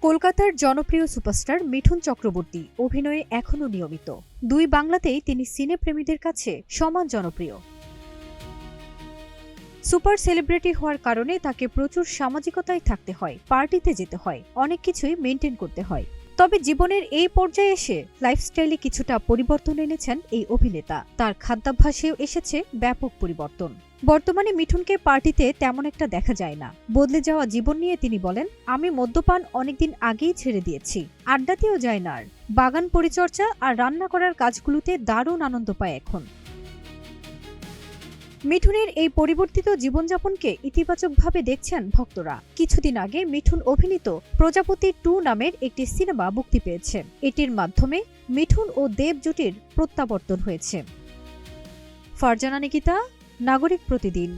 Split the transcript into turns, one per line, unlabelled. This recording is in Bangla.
কলকাতার জনপ্রিয় সুপারস্টার মিঠুন চক্রবর্তী অভিনয়ে এখনও নিয়মিত। দুই বাংলাতেই তিনি সিনেপ্রেমীদের কাছে সমান জনপ্রিয়। সুপার সেলিব্রিটি হওয়ার কারণে তাকে প্রচুর সামাজিকতায় থাকতে হয়, পার্টিতে যেতে হয়, অনেক কিছুই মেনটেন করতে হয়। তবে জীবনের এই পর্যায়ে এসে লাইফস্টাইলে কিছুটা পরিবর্তন এনেছেন এই অভিনেতা। তার খাদ্যাভ্যাসেও এসেছে ব্যাপক পরিবর্তন। বর্তমানে মিঠুনকে পার্টিতে তেমন একটা দেখা যায় না। বদলে যাওয়া জীবন নিয়ে তিনি বলেন, আমি মদ্যপান অনেকদিন আগেই ছেড়ে দিয়েছি, আড্ডাতেও যায় না আর। বাগান পরিচর্যা আর রান্না করার কাজগুলোতে দারুণ আনন্দ পায় এখন। মিঠুনের এই পরিবর্তিত জীবনযাপনকে ইতিবাচকভাবে দেখছেন ভক্তরা। কিছুদিন আগে মিঠুন অভিনীত প্রজাপতি 2 নামের একটি সিনেমা মুক্তি পেয়েছে। এটির মাধ্যমে মিঠুন ও দেব জুটির প্রত্যাবর্তন হয়েছে। ফারজানা নিকিতা, নাগরিক প্রতিদিন।